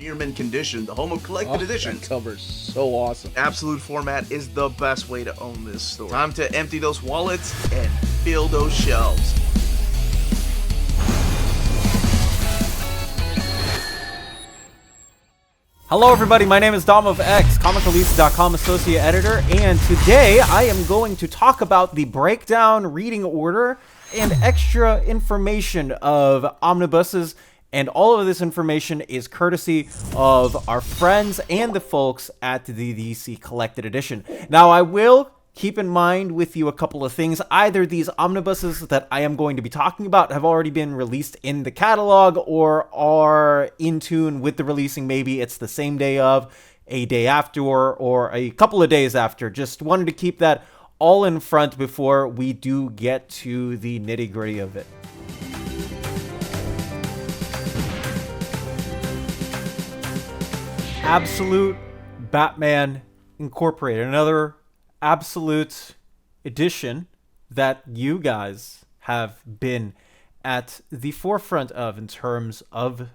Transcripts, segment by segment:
near mint condition, the home of collected editions. That cover's so awesome. Absolute format is the best way to own this store. Time to empty those wallets and fill those shelves. Hello everybody, my name is Dom of X, comicrelease.com associate editor, and today I am going to talk about the breakdown, reading order, and extra information of omnibuses, and all of this information is courtesy of our friends and the folks at the DC Collected Edition. Now I will keep in mind with you a couple of things. Either these omnibuses that I am going to be talking about have already been released in the catalog or are in tune with the releasing. Maybe it's the same day of, a day after, or a couple of days after. Just wanted to keep that all in front before we do get to the nitty-gritty of it. Absolute Batman Incorporated, another absolute edition that you guys have been at the forefront of in terms of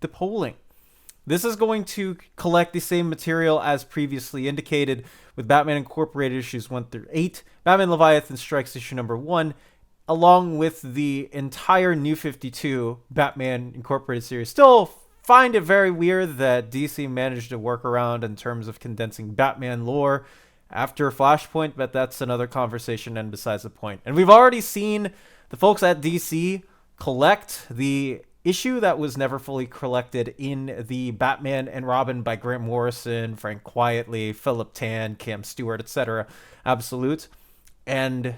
the polling. This is going to collect the same material as previously indicated with Batman Incorporated issues 1 through 8, Batman Leviathan Strikes issue number 1, along with the entire New 52 Batman Incorporated series. Still find it very weird that DC managed to work around in terms of condensing Batman lore after Flashpoint, but that's another conversation and besides the point. And we've already seen the folks at DC collect the issue that was never fully collected in the Batman and Robin by Grant Morrison, Frank Quitely, Philip Tan, Cam Stewart, etc. Absolute. And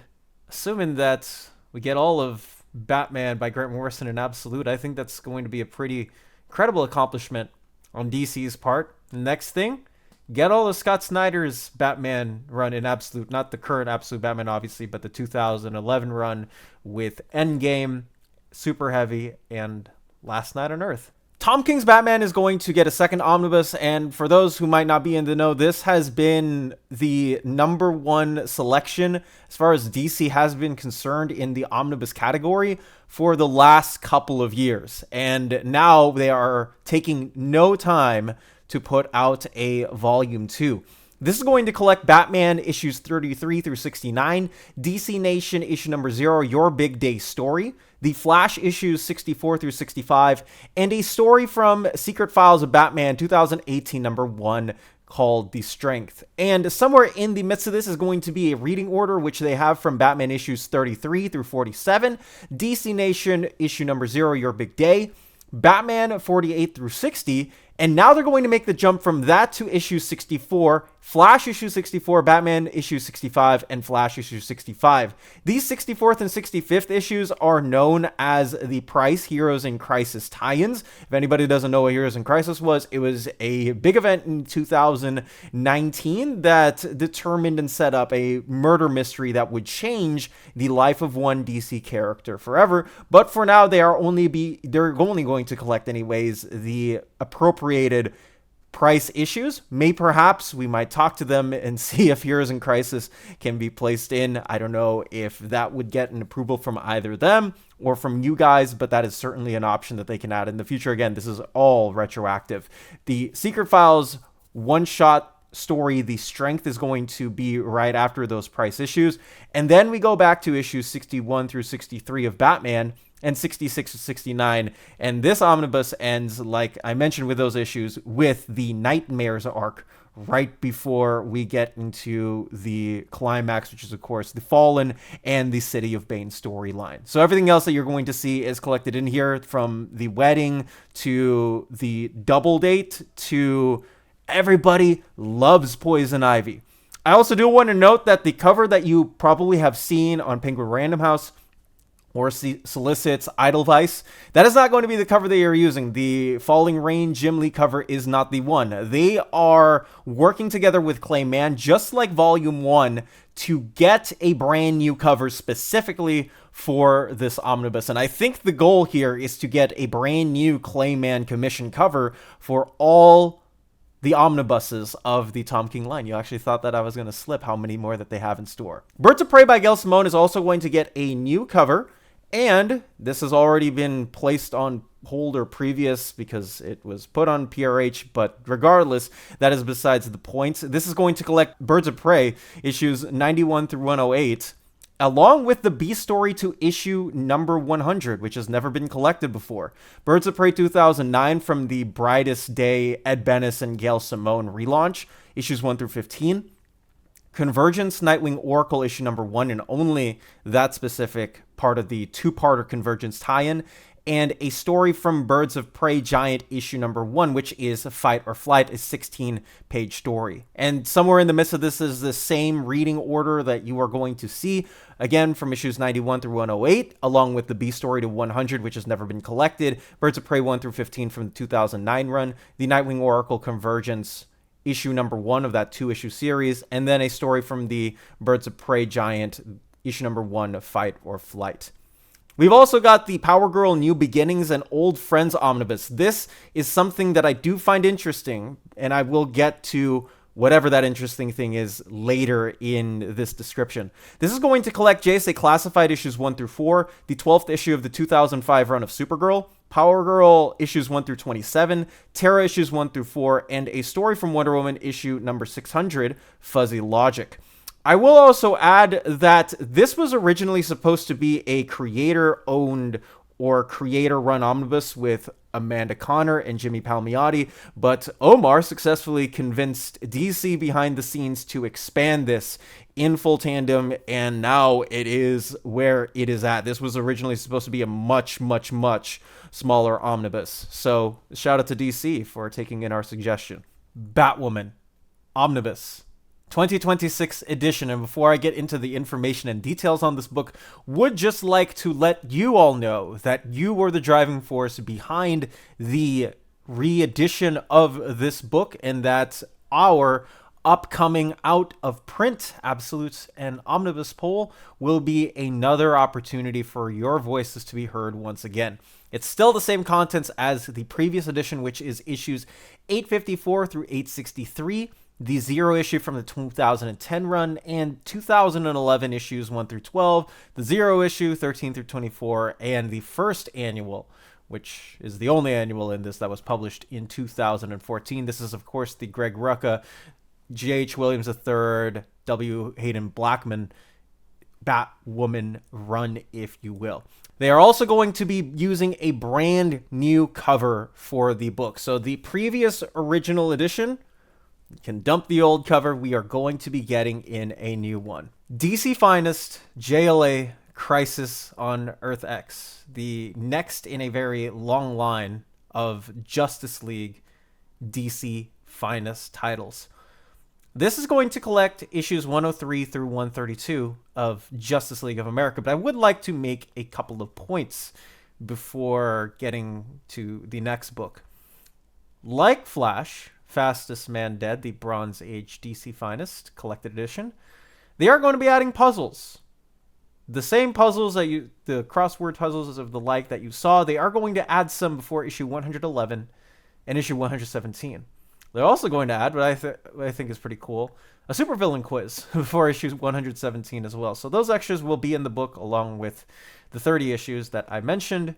assuming that we get all of Batman by Grant Morrison in Absolute, I think that's going to be a pretty incredible accomplishment on DC's part. The next thing, get all of Scott Snyder's Batman run in Absolute, not the current Absolute Batman, obviously, but the 2011 run with Endgame, Super Heavy, and Last Night on Earth. Tom King's Batman is going to get a second omnibus, and for those who might not be in the know, this has been the #1 selection as far as DC has been concerned in the omnibus category for the last couple of years. And now they are taking no time to put out a volume 2. This is going to collect Batman issues 33 through 69, DC Nation issue number 0, Your Big Day Story, the Flash issues 64 through 65, and a story from Secret Files of Batman 2018 number 1 called The Strength. And somewhere in the midst of this is going to be a reading order, which they have from Batman issues 33 through 47, DC Nation issue number 0, Your Big Day, Batman 48 through 60, and now they're going to make the jump from that to issue 64, Flash issue 64, Batman issue 65, and Flash issue 65. These 64th and 65th issues are known as the Price Heroes in Crisis tie-ins. If anybody doesn't know what Heroes in Crisis was, it was a big event in 2019 that determined and set up a murder mystery that would change the life of one DC character forever. But for now, they're only going to collect anyways the appropriated Price issues. Perhaps we might talk to them and see if Heroes in Crisis can be placed in. I don't know if that would get an approval from either them or from you guys, but that is certainly an option that they can add in the future. Again, this is all retroactive. The Secret Files one-shot story, The Strength, is going to be right after those Price issues. And then we go back to issues 61 through 63 of Batman, and 66 to 69, and this omnibus ends, like I mentioned with those issues, with the Nightmares arc right before we get into the climax, which is, of course, the Fallen and the City of Bane storyline. So everything else that you're going to see is collected in here, from the wedding to the double date to everybody loves Poison Ivy. I also do want to note that the cover that you probably have seen on Penguin Random House or Solicit's Edelweiss, that is not going to be the cover they are using. The Falling Rain Jim Lee cover is not the one. They are working together with Clayman, just like Volume 1, to get a brand new cover specifically for this omnibus. And I think the goal here is to get a brand new Clayman commission cover for all the omnibuses of the Tom King line. You actually thought that I was going to slip how many more that they have in store. Birds of Prey by Gail Simone is also going to get a new cover, And this has already been placed on hold or previous because it was put on PRH, but regardless, that is besides the point. This is going to collect Birds of Prey, issues 91 through 108, along with the B story to issue number 100, which has never been collected before. Birds of Prey 2009 from the Brightest Day, Ed Bennis and Gail Simone relaunch, issues 1 through 15. Convergence Nightwing Oracle issue number 1, and only that specific part of the two-parter Convergence tie-in, and a story from Birds of Prey Giant issue number 1, which is Fight or Flight, a 16-page story. And somewhere in the midst of this is the same reading order that you are going to see, again, from issues 91 through 108, along with the B story to 100, which has never been collected, Birds of Prey 1 through 15 from the 2009 run, the Nightwing Oracle Convergence issue number 1 of that 2-issue series, and then a story from the Birds of Prey Giant issue number 1 of Fight or Flight. We've also got the Power Girl New Beginnings and Old Friends Omnibus. This is something that I do find interesting, and I will get to whatever that interesting thing is later in this description. This is going to collect JSA Classified issues 1 through 4, the 12th issue of the 2005 run of Supergirl, Power Girl issues 1 through 27, Terra issues 1 through 4, and a story from Wonder Woman issue number 600, Fuzzy Logic. I will also add that this was originally supposed to be a creator-owned or creator-run omnibus with Amanda Connor and Jimmy Palmiotti, but Omar successfully convinced DC behind the scenes to expand this in full tandem, and now it is where it is at. This was originally supposed to be a much, much, much smaller omnibus. So shout out to DC for taking in our suggestion. Batwoman Omnibus 2026 edition. And before I get into the information and details on this book, would just like to let you all know that you were the driving force behind the re-edition of this book, and that our upcoming out of print Absolutes and Omnibus poll will be another opportunity for your voices to be heard once again. It's still the same contents as the previous edition, which is issues 854 through 863, the 0 issue from the 2010 run, and 2011 issues 1 through 12, the 0 issue 13 through 24, and the first annual, which is the only annual in this that was published in 2014. This is, of course, the Greg Rucka, J.H. Williams III, W. Hayden Blackman Batwoman run, if you will. They are also going to be using a brand new cover for the book. So the previous original edition can dump the old cover. We are going to be getting in a new one. DC Finest JLA Crisis on Earth X, the next in a very long line of Justice League DC Finest titles. This is going to collect issues 103 through 132 of Justice League of America, but I would like to make a couple of points before getting to the next book. Like Flash, Fastest Man Dead, the Bronze Age DC Finest Collected Edition, they are going to be adding puzzles. The same puzzles that the crossword puzzles of the like that you saw, they are going to add some before issue 111 and issue 117. They're also going to add, what I think is pretty cool, a supervillain quiz before issue 117 as well. So those extras will be in the book along with the 30 issues that I mentioned.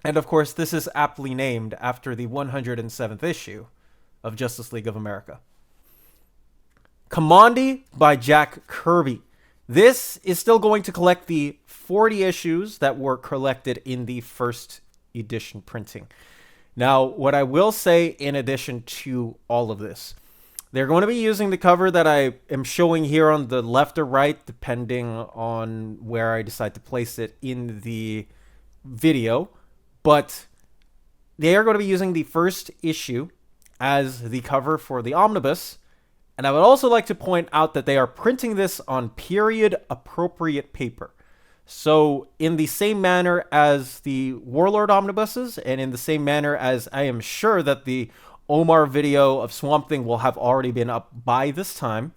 And of course, this is aptly named after the 107th issue of Justice League of America. Kamandi by Jack Kirby. This is still going to collect the 40 issues that were collected in the first edition printing. Now, what I will say in addition to all of this, they're going to be using the cover that I am showing here on the left or right, depending on where I decide to place it in the video. But they are going to be using the first issue as the cover for the omnibus. And I would also like to point out that they are printing this on period-appropriate paper. So in the same manner as the Warlord omnibuses, and in the same manner as I am sure that the Omar video of Swamp Thing will have already been up by this time,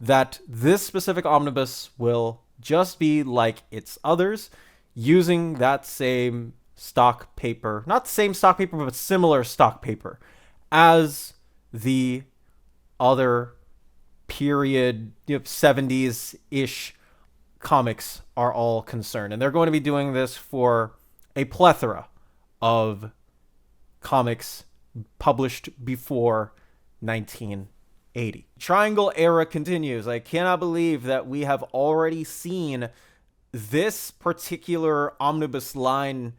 that this specific omnibus will just be like its others, using that same stock paper, not the same stock paper, but similar stock paper as the other period 70s-ish comics are all concerned. And they're going to be doing this for a plethora of comics published before 1980. Triangle era continues. I cannot believe that we have already seen this particular omnibus line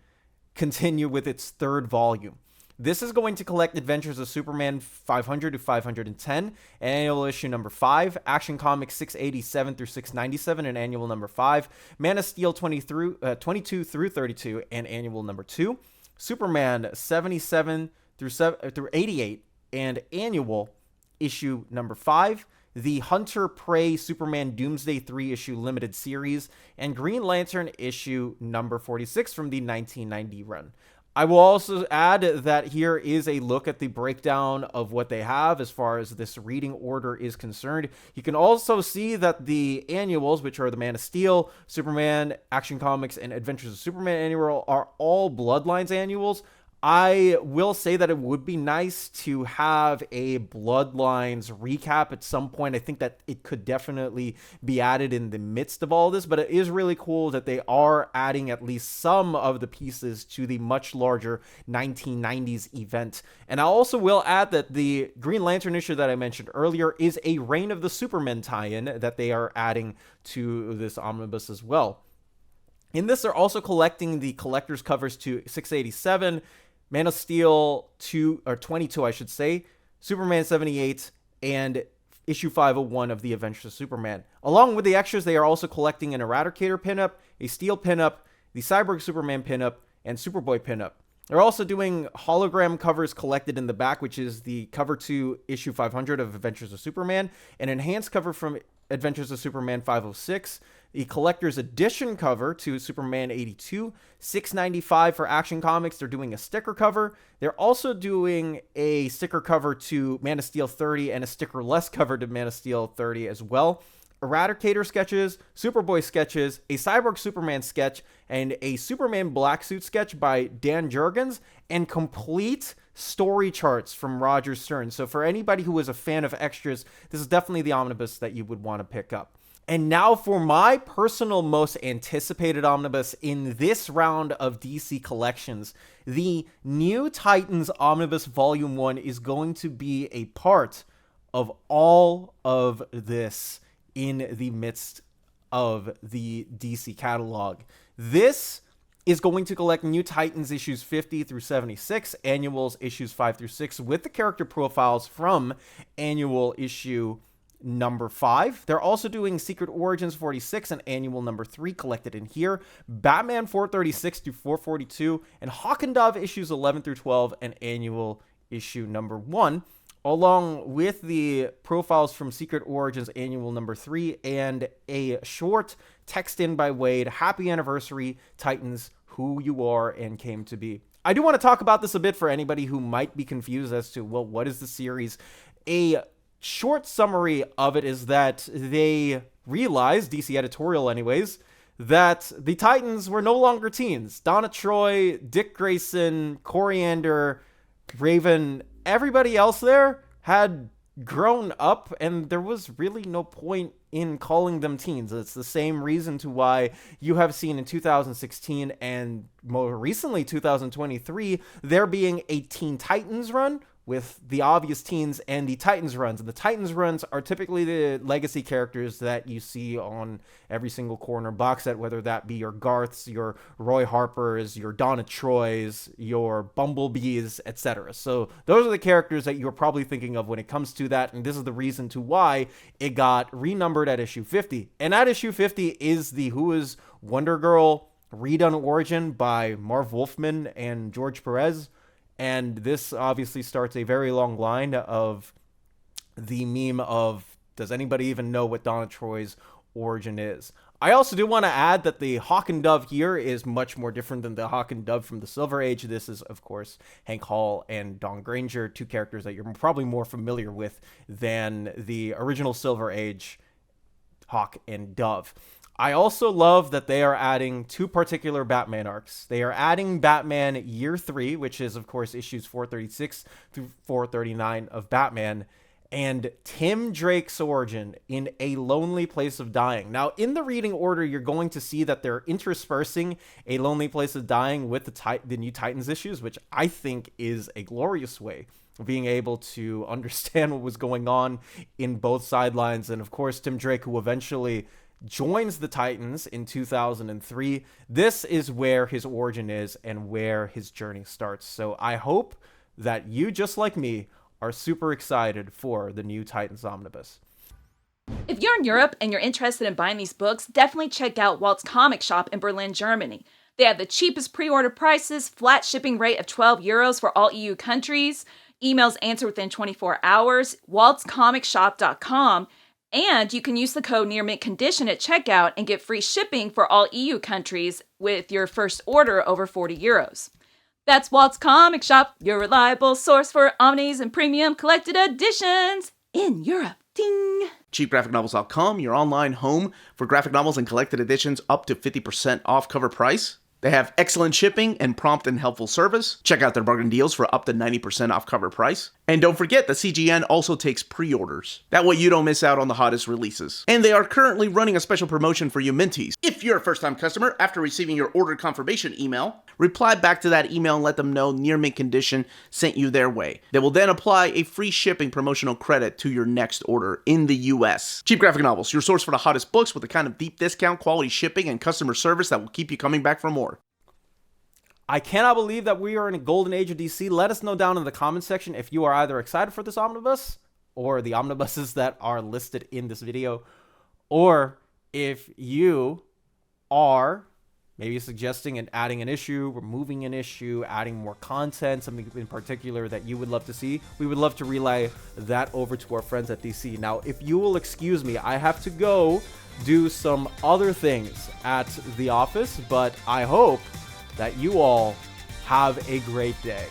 continue with its third volume. This is going to collect Adventures of Superman 500 to 510, annual issue number 5, Action Comics 687 through 697, and annual number 5, Man of Steel 22 through 32, and annual number 2, Superman 77 through 88, and annual issue number 5, the Hunter Prey Superman Doomsday 3 issue limited series, and Green Lantern issue number 46 from the 1990 run. I will also add that here is a look at the breakdown of what they have as far as this reading order is concerned. You can also see that the annuals, which are the Man of Steel, Superman, Action Comics, and Adventures of Superman annual, are all Bloodlines annuals. I will say that it would be nice to have a Bloodlines recap at some point. I think that it could definitely be added in the midst of all this, but it is really cool that they are adding at least some of the pieces to the much larger 1990s event. And I also will add that the Green Lantern issue that I mentioned earlier is a Reign of the Supermen tie-in that they are adding to this omnibus as well. In this, they're also collecting the collector's covers to 687, Man of Steel 22, I should say, Superman 78, and issue 501 of the Adventures of Superman. Along with the extras, they are also collecting an Eradicator pinup, a Steel pinup, the Cyborg Superman pinup, and Superboy pinup. They're also doing hologram covers collected in the back, which is the cover to issue 500 of Adventures of Superman, an enhanced cover from Adventures of Superman 506, the collector's edition cover to Superman 82, $6.95 for Action Comics. They're doing a sticker cover. They're also doing a sticker cover to Man of Steel 30 and a sticker-less cover to Man of Steel 30 as well. Eradicator sketches, Superboy sketches, a Cyborg Superman sketch, and a Superman Black Suit sketch by Dan Jurgens, and complete story charts from Roger Stern. So for anybody who is a fan of extras, this is definitely the omnibus that you would want to pick up. And now for my personal most anticipated omnibus in this round of DC collections, the New Titans Omnibus Volume 1 is going to be a part of all of this in the midst of the DC catalog. This is going to collect New Titans issues 50 through 76, annuals issues 5 through 6, with the character profiles from annual issue number 5. They're also doing Secret Origins 46 and annual number 3 collected in here, Batman 436 through 442, and Hawk and Dove issues 11 through 12 and annual issue number 1, along with the profiles from Secret Origins annual number 3 and a short text in by Wade, Happy Anniversary, Titans, Who You Are and Came to Be. I do want to talk about this a bit for anybody who might be confused as to, well, what is the series? A short summary of it is that they realized, DC editorial anyways, that the Titans were no longer teens. Donna Troy, Dick Grayson, Coriander, Raven, everybody else there had grown up, and there was really no point in calling them teens. It's the same reason to why you have seen in 2016 and more recently 2023 there being a Teen Titans run with the obvious teens and the Titans runs. And the Titans runs are typically the legacy characters that you see on every single corner box set, whether that be your Garths, your Roy Harpers, your Donna Troys, your Bumblebees, etc. So those are the characters that you're probably thinking of when it comes to that, and this is the reason to why it got renumbered at issue 50. And at issue 50 is the Who is Wonder Girl redone origin by Marv Wolfman and George Perez. And this obviously starts a very long line of the meme of, does anybody even know what Donna Troy's origin is? I also do want to add that the Hawk and Dove here is much more different than the Hawk and Dove from the Silver Age. This is, of course, Hank Hall and Dawn Granger, two characters that you're probably more familiar with than the original Silver Age Hawk and Dove. I also love that they are adding two particular Batman arcs. They are adding Batman Year 3, which is, of course, issues 436 through 439 of Batman. and Tim Drake's origin in A Lonely Place of Dying. Now, in the reading order, you're going to see that they're interspersing A Lonely Place of Dying with the New Titans issues, which I think is a glorious way of being able to understand what was going on in both sidelines. And of course, Tim Drake, who eventually joins the Titans in 2003. This is where his origin is and where his journey starts. So I hope that you, just like me, are super excited for the New Titans Omnibus. If you're in Europe and you're interested in buying these books, definitely check out Walt's Comic Shop in Berlin, Germany. They have the cheapest pre-order prices, flat shipping rate of €12 for all EU countries, emails answered within 24 hours, waltscomicshop.com, and you can use the code nearmintcondition at checkout and get free shipping for all EU countries with your first order over €40. That's Walt's Comic Shop, your reliable source for omnis and premium collected editions in Europe. Ding! CheapGraphicNovels.com, your online home for graphic novels and collected editions up to 50% off cover price. They have excellent shipping and prompt and helpful service. Check out their bargain deals for up to 90% off cover price. And don't forget that CGN also takes pre-orders. That way you don't miss out on the hottest releases. And they are currently running a special promotion for you Minties. If you're a first-time customer, after receiving your order confirmation email, reply back to that email and let them know Near Mint Condition sent you their way. They will then apply a free shipping promotional credit to your next order in the US. Cheap Graphic Novels, your source for the hottest books with the kind of deep discount, quality shipping, and customer service that will keep you coming back for more. I cannot believe that we are in a golden age of DC. Let us know down in the comment section if you are either excited for this omnibus or the omnibuses that are listed in this video, or if you are maybe suggesting and adding an issue, removing an issue, adding more content, something in particular that you would love to see. We would love to relay that over to our friends at DC. Now, if you will excuse me, I have to go do some other things at the office, but I hope that you all have a great day.